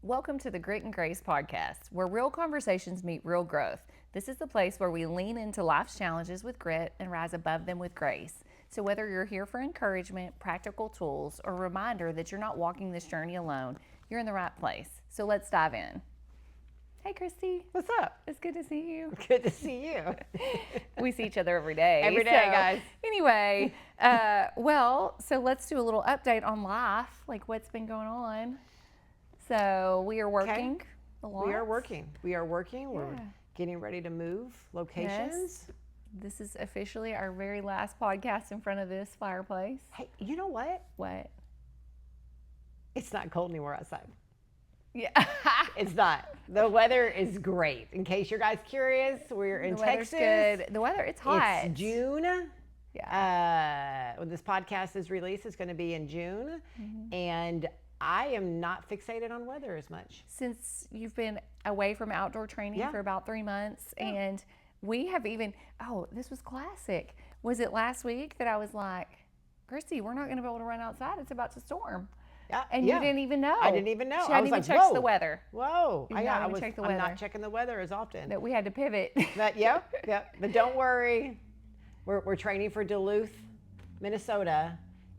Welcome to the Grit and Grace podcast, where real conversations meet real growth. This is the place where we lean into life's challenges with grit and rise above them with grace. So whether you're here for encouragement, practical tools, or a reminder that you're not walking this journey alone, you're in the right place. So let's dive in. Hey, Christy. What's up? It's good to see you. Good to see you. We see each other every day. Every day, guys. Anyway, so let's do a little update on life, like what's been going on. So we are working a lot. We are working. We're getting ready to move locations. Yes. This is officially our very last podcast in front of this fireplace. Hey, you know what? What? It's not cold anymore outside. Yeah. It's not. The weather is great. In case you guys curious, we're in Texas. Good. The weather, it's hot. It's June. Yeah. When this podcast is released, it's going to be in June. Mm-hmm. And I am not fixated on weather as much. Since you've been away from outdoor training for about 3 months, and we have even, this was classic. Was it last week that I was like, Christy, we're not going to be able to run outside. It's about to storm. And you didn't even know. I didn't even know. She hadn't even checked the weather. Whoa. I'm not checking the weather as often. That we had to pivot. But But don't worry. We're training for Duluth, Minnesota.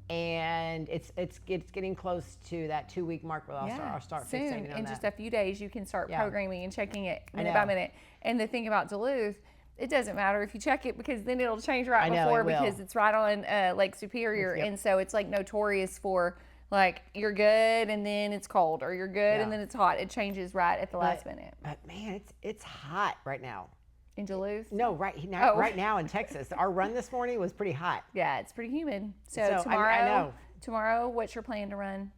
And it's getting close to that 2-week mark where I'll start soon. fixating on in that. just a few days, you can start programming and checking it minute know. by minute. And the thing about Duluth, it doesn't matter if you check it because then it'll change right before because it's right on Lake Superior. And so it's like notorious for like you're good and then it's cold or you're good and then it's hot. It changes right at the last minute. But man, it's hot right now. In Duluth? No, right now in Texas. Our run this morning was pretty hot. Yeah, it's pretty humid. So tomorrow, I know. Tomorrow, what's your plan to run?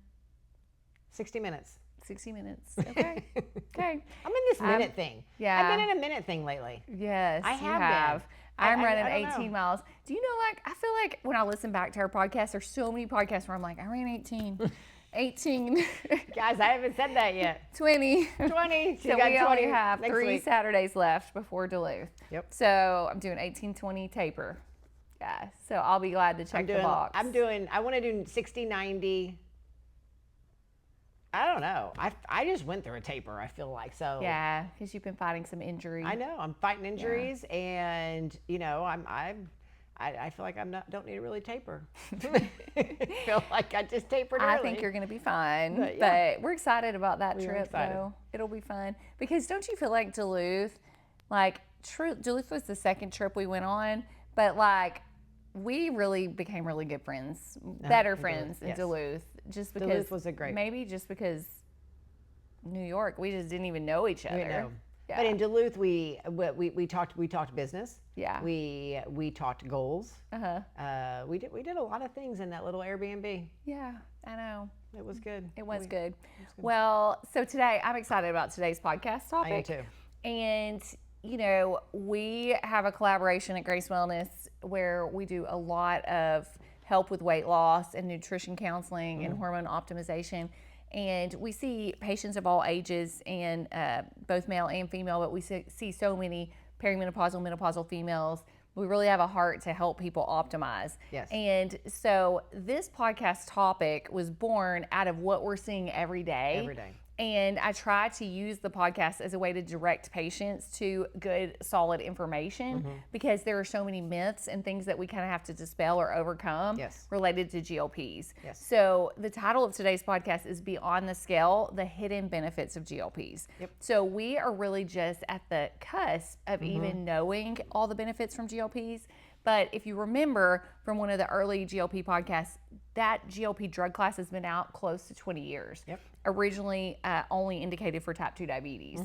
60 minutes. 60 minutes. Okay. Okay. I'm in this minute thing. Yeah. I've been in a minute thing lately. Yes, I have been. I'm running 18 miles. Do you know, like, I feel like when I listen back to our podcast, there's so many podcasts where I'm like, I ran 18. 18. Guys, I haven't said that yet. 20. 20. So we only have 3 Saturdays left before Duluth. Yep. So I'm doing 18-20 taper. Yeah. So I'll be glad to check the box. I want to do 60, 90. I don't know. I just went through a taper, I feel like. So yeah, because you've been fighting some injury. I know. I'm fighting injuries and, I feel like don't need to really taper. Feel like I just tapered early. I think you're going to be fine. But we're excited about that trip, though. It'll be fun. Because don't you feel like Duluth, Duluth was the second trip we went on, but we really became really good friends, better friends in Duluth. Just because Duluth was maybe just because New York, we just didn't even know each other. We know. Yeah. But in Duluth, we talked business. Yeah. We talked goals. We did a lot of things in that little Airbnb. Yeah, I know. It was good. It was good. Well, so today I'm excited about today's podcast topic. I am too. And we have a collaboration at Grace Wellness where we do a lot of help with weight loss and nutrition counseling and hormone optimization. And we see patients of all ages and both male and female, but we see so many perimenopausal, menopausal females. We really have a heart to help people optimize. Yes. And so this podcast topic was born out of what we're seeing every day. Every day. And I try to use the podcast as a way to direct patients to good, solid information because there are so many myths and things that we kind of have to dispel or overcome related to GLPs. Yes. So the title of today's podcast is Beyond the Scale, the Hidden Benefits of GLPs. Yep. So we are really just at the cusp of even knowing all the benefits from GLPs. But if you remember from one of the early GLP podcasts, that GLP drug class has been out close to 20 years. Yep. Originally only indicated for type 2 diabetes.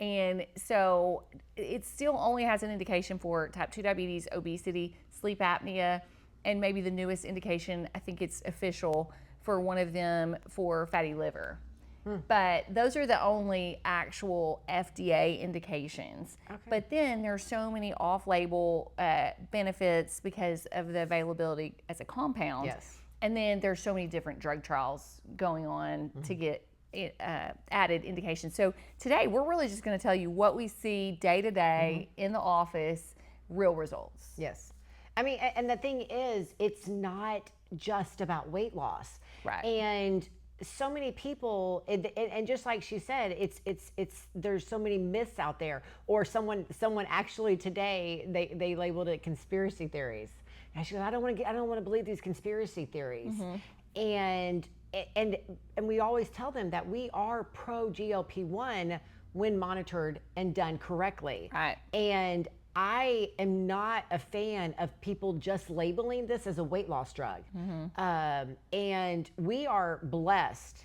And so it still only has an indication for type 2 diabetes, obesity, sleep apnea, and maybe the newest indication, I think it's official for one of them for fatty liver. But those are the only actual FDA indications. Okay. But then there's so many off-label benefits because of the availability as a compound. Yes. And then there's so many different drug trials going on to get added indications. So today we're really just going to tell you what we see day to day in the office, real results. Yes. I mean, and the thing is, it's not just about weight loss. Right. And so many people, and just like she said, there's so many myths out there. Or someone actually today, they labeled it conspiracy theories. And she goes, I don't want to believe these conspiracy theories. And we always tell them that we are pro GLP-1 when monitored and done correctly. Right. And I am not a fan of people just labeling this as a weight loss drug. And we are blessed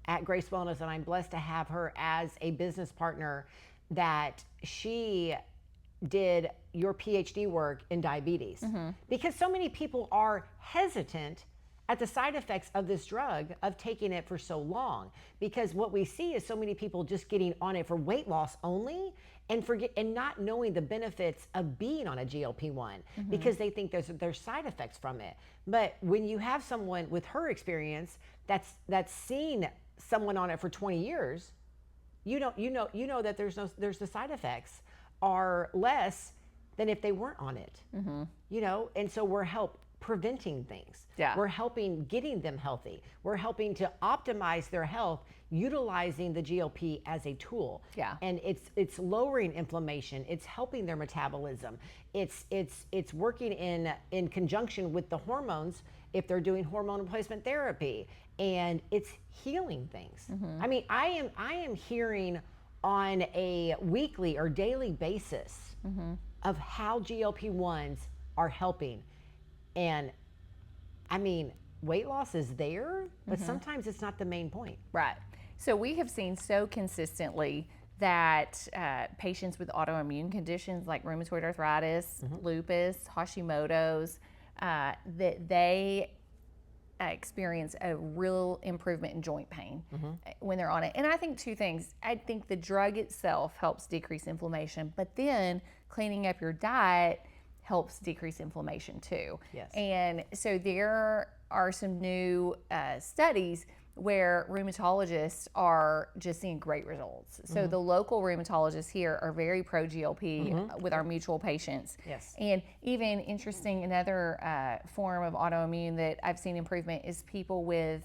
at Grace Wellness, and I'm blessed to have her as a business partner, that she did your PhD work in diabetes. Because so many people are hesitant at the side effects of this drug, of taking it for so long, because what we see is so many people just getting on it for weight loss only, and not knowing the benefits of being on a GLP-1 because they think there's side effects from it. But when you have someone with her experience that's seen someone on it for 20 years, you know that there's the side effects are less than if they weren't on it. And so we're preventing things. We're helping getting them healthy. We're helping to optimize their health utilizing the GLP as a tool. And it's lowering inflammation. It's helping their metabolism. It's working in conjunction with the hormones if they're doing hormone replacement therapy, and it's healing things. I mean, I am hearing on a weekly or daily basis of how GLP-1s are helping. And I mean, weight loss is there, but sometimes it's not the main point. Right. So we have seen so consistently that patients with autoimmune conditions like rheumatoid arthritis, lupus, Hashimoto's, that they experience a real improvement in joint pain when they're on it. And I think two things. I think the drug itself helps decrease inflammation, but then cleaning up your diet helps decrease inflammation too. And so there are some new studies where rheumatologists are just seeing great results. So the local rheumatologists here are very pro GLP with our mutual patients. And even interesting, another form of autoimmune that I've seen improvement is people with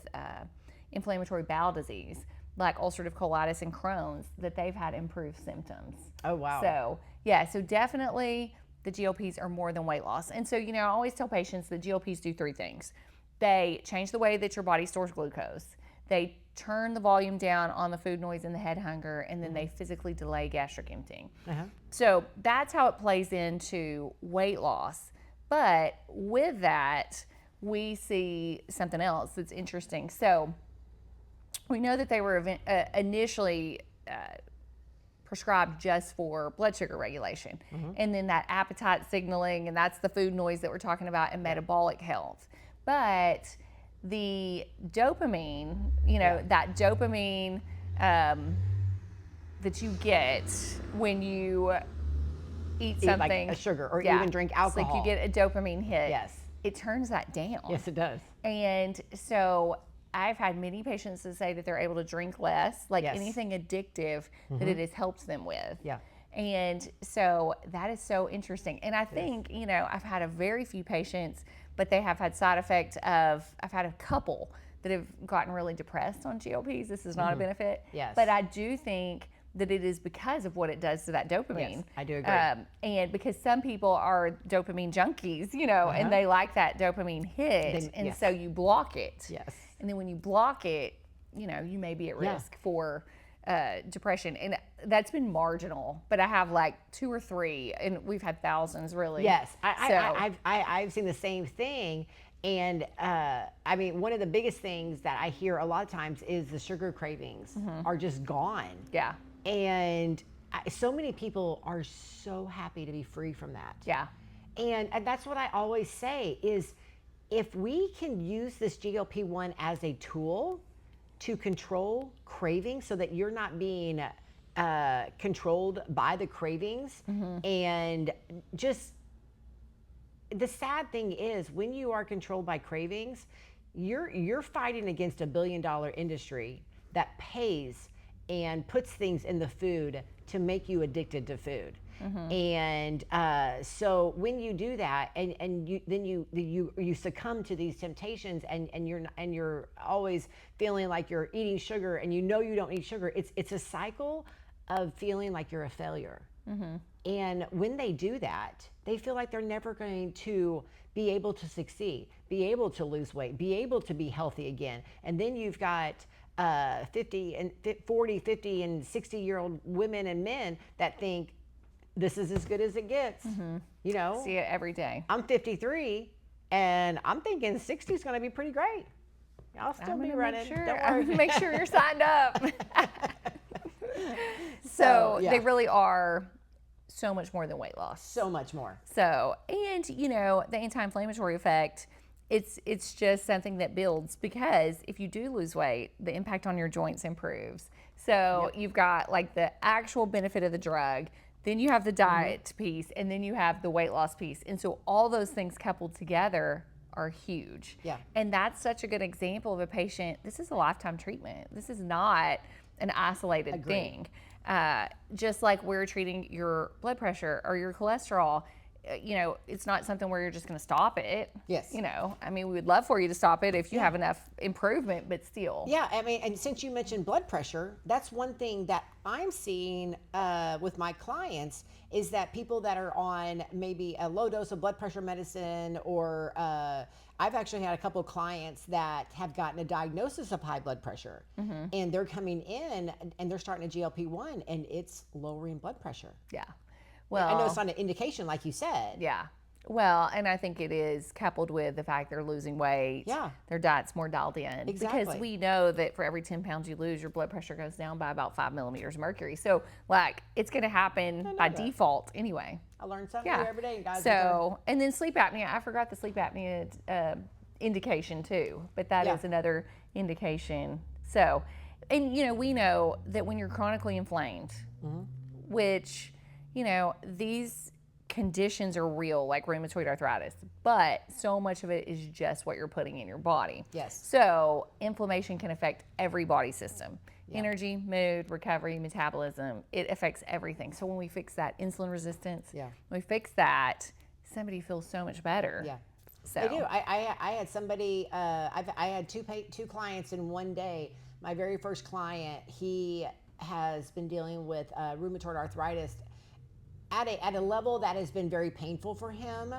inflammatory bowel disease, like ulcerative colitis and Crohn's, that they've had improved symptoms. Oh, wow. So yeah, so definitely the GLPs are more than weight loss. And so, I always tell patients that GLPs do three things. They change the way that your body stores glucose. They turn the volume down on the food noise and the head hunger, and then they physically delay gastric emptying. So that's how it plays into weight loss. But with that, we see something else that's interesting. So we know that they were initially prescribed just for blood sugar regulation, and then that appetite signaling, and that's the food noise that we're talking about, and metabolic health. But the dopamine, that dopamine that you get when you eat something, like a sugar, or even drink alcohol. It's like you get a dopamine hit. It turns that down. Yes, it does. And so I've had many patients that say that they're able to drink less, like anything addictive that it has helped them with. And so that is so interesting. And I think, I've had a very few patients, but they have had side effect of, I've had a couple that have gotten really depressed on GLPs. This is not a benefit. But I do think that it is because of what it does to that dopamine. I do agree. And because some people are dopamine junkies, and they like that dopamine hit, and so you block it. And then when you block it, you may be at risk for depression. And that's been marginal, but I have like 2 or 3, and we've had thousands, really. I've seen the same thing. And I mean, one of the biggest things that I hear a lot of times is the sugar cravings are just gone. And so many people are so happy to be free from that. And that's what I always say is, if we can use this GLP-1 as a tool to control cravings so that you're not being controlled by the cravings, and just the sad thing is, when you are controlled by cravings, you're fighting against a $1 billion industry that pays and puts things in the food to make you addicted to food. And so when you do that, and you succumb to these temptations, and you're always feeling like you're eating sugar, and you don't need sugar. It's a cycle of feeling like you're a failure. And when they do that, they feel like they're never going to be able to succeed, be able to lose weight, be able to be healthy again. And then you've got 40, 50, and 60-year-old women and men that think this is as good as it gets. You know, See it every day. I'm 53 and I'm thinking 60 is going to be pretty great. I'll still be running. Don't worry. Make sure you're signed up. So yeah. they really are so much more than weight loss. So much more. So, and you know, the anti-inflammatory effect, it's just something that builds, because if you do lose weight, the impact on your joints improves. So you've got like the actual benefit of the drug, then you have the diet piece, and then you have the weight loss piece. And so all those things coupled together are huge. Yeah. And that's such a good example of a patient. This is a lifetime treatment. This is not an isolated thing. Just like we're treating your blood pressure or your cholesterol, you know, it's not something where you're just going to stop it. Yes. You know, I mean, we would love for you to stop it if you have enough improvement, but still. Yeah, I mean, and since you mentioned blood pressure, that's one thing that I'm seeing with my clients, is that people that are on maybe a low dose of blood pressure medicine, or I've actually had a couple of clients that have gotten a diagnosis of high blood pressure, and they're coming in and they're starting a GLP-1, and it's lowering blood pressure. Yeah. Well, I know it's not an indication, like you said. Yeah. Well, and I think it is coupled with the fact they're losing weight. Yeah. Their diet's more dialed in. Exactly. Because we know that for every 10 pounds you lose, your blood pressure goes down by about 5 millimeters of mercury. So, like, it's going to happen by default anyway. I learn something new every day, guys. So, and then sleep apnea. I forgot the sleep apnea indication too, but that is another indication. So, and you know, we know that when you're chronically inflamed, which, you know, these conditions are real, like rheumatoid arthritis, but so much of it is just what you're putting in your body. Yes. So inflammation can affect every body system. Energy, mood, recovery, metabolism, it affects everything. So when we fix that insulin resistance, when we fix that, somebody feels so much better. Yeah. So They do. I had somebody, I had two clients in one day. My very first client, he has been dealing with rheumatoid arthritis at a level that has been very painful for him,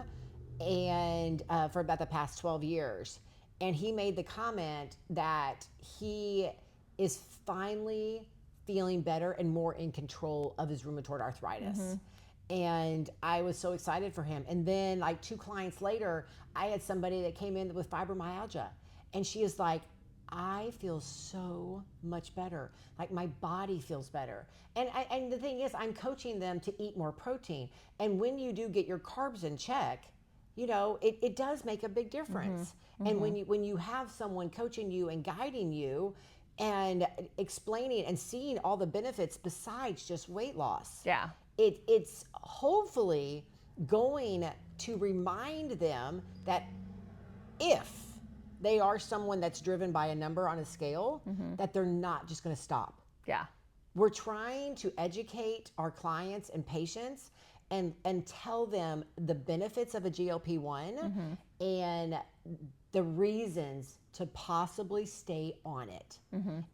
and for about the past 12 years. And he made the comment that he is finally feeling better and more in control of his rheumatoid arthritis. And I was so excited for him. And then like 2 clients later, I had somebody that came in with fibromyalgia, and she is like, I feel so much better. Like my body feels better. And the thing is, I'm coaching them to eat more protein. And when you do get your carbs in check, you know, it does make a big difference. And when you have someone coaching you and guiding you and explaining and seeing all the benefits besides just weight loss, it's hopefully going to remind them that if they are someone that's driven by a number on a scale, that they're not just going to stop. Yeah. We're trying to educate our clients and patients and tell them the benefits of a GLP-1 and the reasons to possibly stay on it.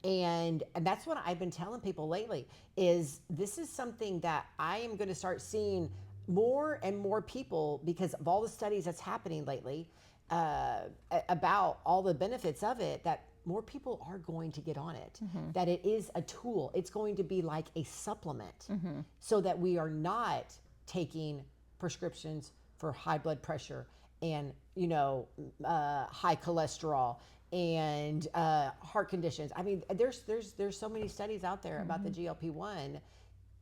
And that's what I've been telling people lately, is this is something that I am going to start seeing more and more people, because of all the studies that's happening lately, about all the benefits of it, that more people are going to get on it, that it is a tool. It's going to be like a supplement, so that we are not taking prescriptions for high blood pressure and, you know, high cholesterol and heart conditions. I mean, there's so many studies out there about the GLP-1.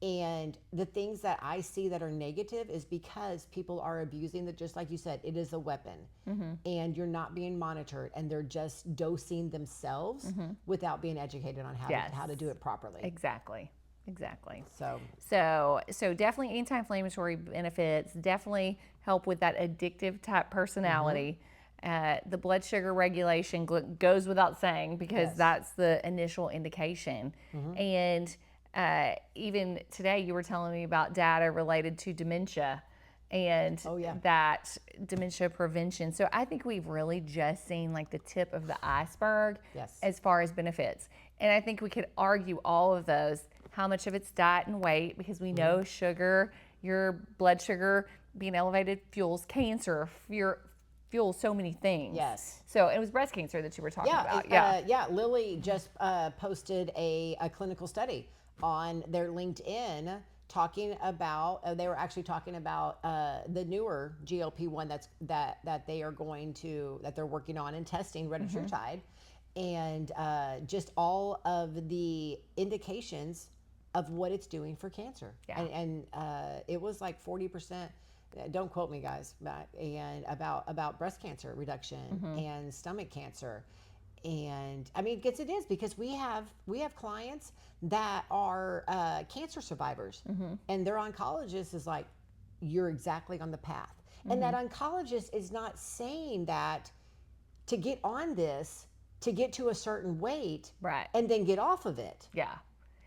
And the things that I see that are negative is because people are abusing it. Just like you said, it is a weapon, and you're not being monitored, and they're just dosing themselves without being educated on how to do it properly. Exactly. So definitely anti-inflammatory benefits, definitely help with that addictive type personality. The blood sugar regulation goes without saying, because that's the initial indication. And even today you were telling me about data related to dementia and that dementia prevention. So I think we've really just seen like the tip of the iceberg as far as benefits. And I think we could argue all of those, how much of it's diet and weight, because we know sugar, your blood sugar being elevated fuels cancer, fuels so many things. Yes. So it was breast cancer that you were talking about. Lily just posted a clinical study on their LinkedIn talking about, they were actually talking about the newer GLP-1 that they're working on and testing, retatrutide, and just all of the indications of what it's doing for cancer. And it was like 40%. Don't quote me, guys, and about breast cancer reduction and stomach cancer. And I mean, it is because we have clients that are cancer survivors, and their oncologist is like, you're exactly on the path. And that oncologist is not saying that to get on this, to get to a certain weight, and then get off of it.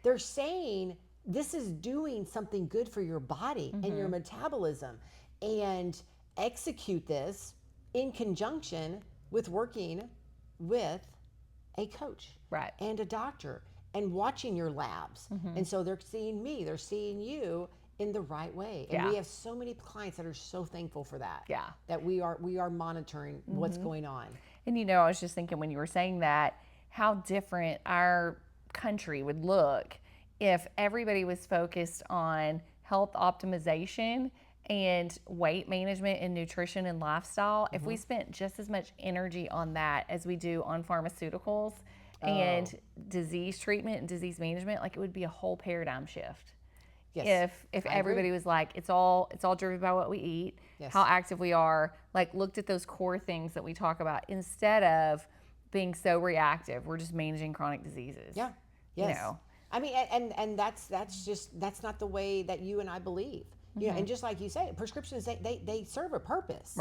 They're saying this is doing something good for your body and your metabolism, and execute this in conjunction with working with a coach and a doctor and watching your labs. And so they're seeing me, they're seeing you in the right way. And we have so many clients that are so thankful for that. That we are monitoring what's going on. And I was just thinking when you were saying that, how different our country would look if everybody was focused on health optimization and weight management and nutrition and lifestyle. If we spent just as much energy on that as we do on pharmaceuticals and disease treatment and disease management, like it would be a whole paradigm shift. If everybody was like, it's all driven by what we eat, how active we are, like looked at those core things that we talk about instead of being so reactive. We're just managing chronic diseases. I mean, and that's not the way that you and I believe. And just like you say, prescriptions, they serve a purpose.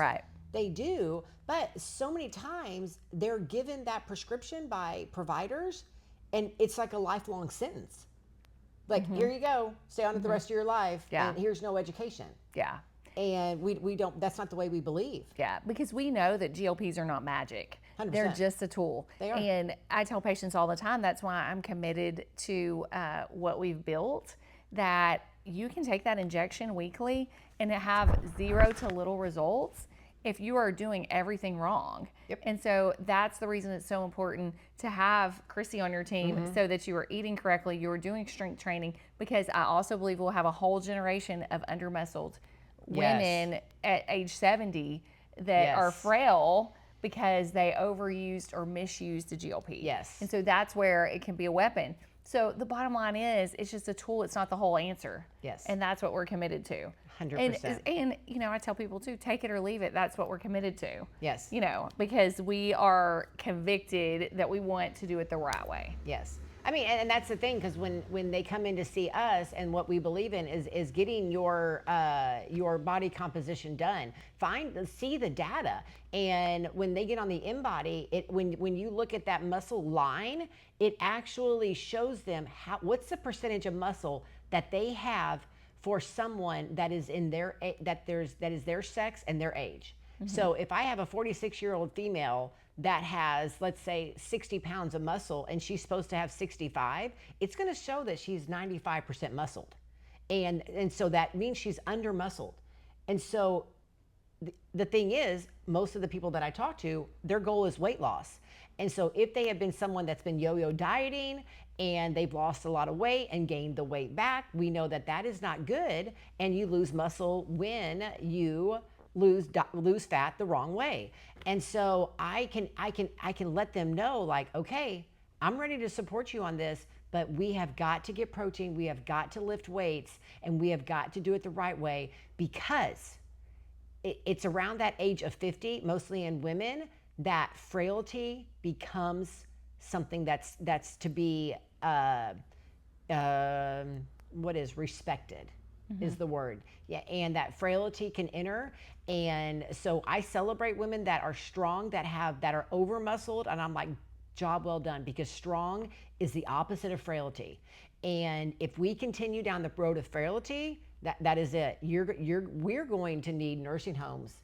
They do, but so many times they're given that prescription by providers, and it's like a lifelong sentence. Like, here you go, stay on it the rest of your life, and here's no education. And we don't, that's not the way we believe. Because we know that GLPs are not magic. 100%. They're just a tool. They are. And I tell patients all the time, that's why I'm committed to what we've built, that you can take that injection weekly and have zero to little results if you are doing everything wrong. And so that's the reason it's so important to have Christy on your team, so that you are eating correctly, you are doing strength training, because I also believe we'll have a whole generation of undermuscled women at age 70 that are frail because they overused or misused the GLP. And so that's where it can be a weapon. So the bottom line is, it's just a tool. It's not the whole answer. And that's what we're committed to. 100%. And I tell people too, take it or leave it. That's what we're committed to. Because we are convicted that we want to do it the right way. I mean, and that's the thing, because when they come in to see us, and what we believe in is getting your body composition done. See the data, and when they get on the InBody, when you look at that muscle line, it actually shows them what's the percentage of muscle that they have for someone that is in their that is their sex and their age. So if I have a 46-year-old female that has, let's say, 60 pounds of muscle, and she's supposed to have 65, it's going to show that she's 95% muscled. And so that means she's under muscled. And so the thing is, most of the people that I talk to, their goal is weight loss. And so if they have been someone that's been yo-yo dieting and they've lost a lot of weight and gained the weight back, we know that that is not good. And you lose muscle when you lose fat the wrong way. And so I can let them know, like, okay, I'm ready to support you on this, but we have got to get protein, we have got to lift weights, and we have got to do it the right way, because it's around that age of 50, mostly in women, that frailty becomes something that's to be respected. Is the word. And that frailty can enter. And so I celebrate women that are strong, that are over muscled, and I'm like, Job well done, because strong is the opposite of frailty. And if we continue down the road of frailty, that is it. We're going to need nursing homes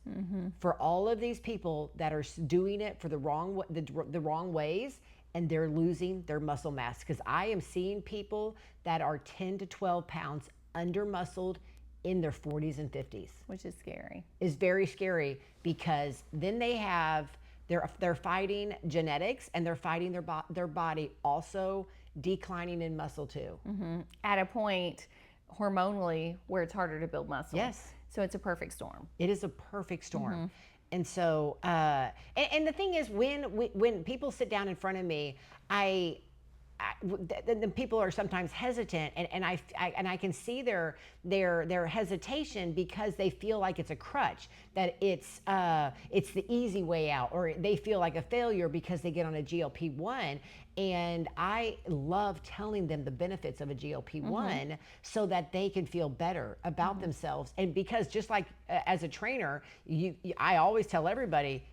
for all of these people that are doing it for the wrong ways, and they're losing their muscle mass. Because I am seeing people that are 10 to 12 pounds under muscled in their 40s and 50s, which is scary. Is very scary, because then they're fighting genetics, and they're fighting their body also declining in muscle too. At a point hormonally where it's harder to build muscle. Yes. So it's a perfect storm. It is a perfect storm. And so, and the thing is, when people sit down in front of me, the people are sometimes hesitant, and I can see their hesitation, because they feel like it's a crutch, that it's the easy way out, or they feel like a failure because they get on a GLP-1. And I love telling them the benefits of a GLP-1 so that they can feel better about themselves. And because just like as a trainer, I always tell everybody,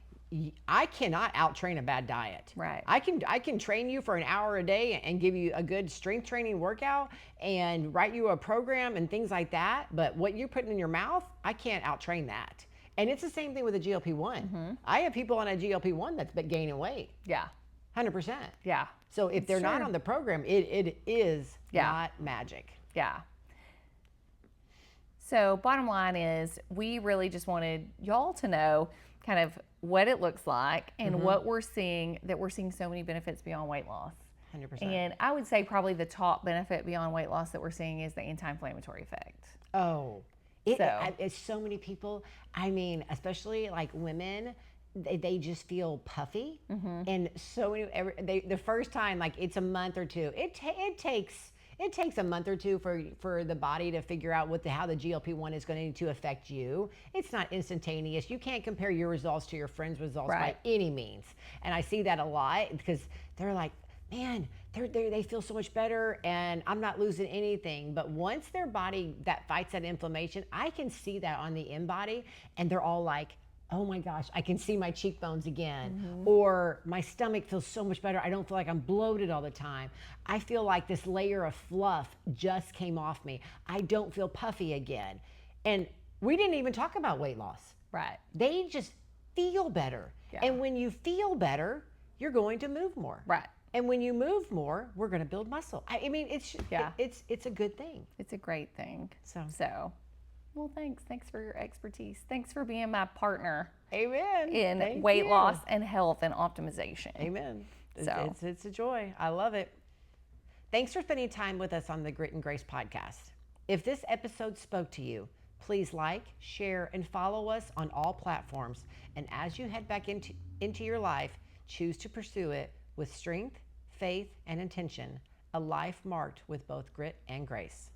I cannot out-train a bad diet. Right. I can train you for an hour a day and give you a good strength training workout and write you a program and things like that. But what you're putting in your mouth, I can't out-train that. And it's the same thing with a GLP-1. I have people on a GLP-1 that's been gaining weight. Yeah. 100%. Yeah. So if they're not on the program, it is not magic. Yeah. So bottom line is, we really just wanted y'all to know kind of what it looks like and what we're seeing so many benefits beyond weight loss. 100%. And I would say probably the top benefit beyond weight loss that we're seeing is the anti-inflammatory effect. Oh, it's so many people. I mean, especially like women, they just feel puffy, and so many. The first time, like, it's a month or two. It takes a month or two for the body to figure out how the GLP-1 is going to affect you. It's not instantaneous. You can't compare your results to your friends' results by any means. And I see that a lot, because they're like, man, they feel so much better, and I'm not losing anything. But once their body that fights that inflammation, I can see that on the in-body, and they're all like, oh my gosh, I can see my cheekbones again. Or my stomach feels so much better. I don't feel like I'm bloated all the time. I feel like this layer of fluff just came off me. I don't feel puffy again. And we didn't even talk about weight loss. Right. They just feel better. Yeah. And when you feel better, you're going to move more. Right. And when you move more, we're going to build muscle. I mean, it's a good thing. It's a great thing. So. Well, thanks. Thanks for your expertise. Thanks for being my partner. Amen. In weight loss and health and optimization. Amen. It's a joy. I love it. Thanks for spending time with us on the Grit and Grace podcast. If this episode spoke to you, please like, share, and follow us on all platforms. And as you head back into your life, choose to pursue it with strength, faith, and intention, a life marked with both grit and grace.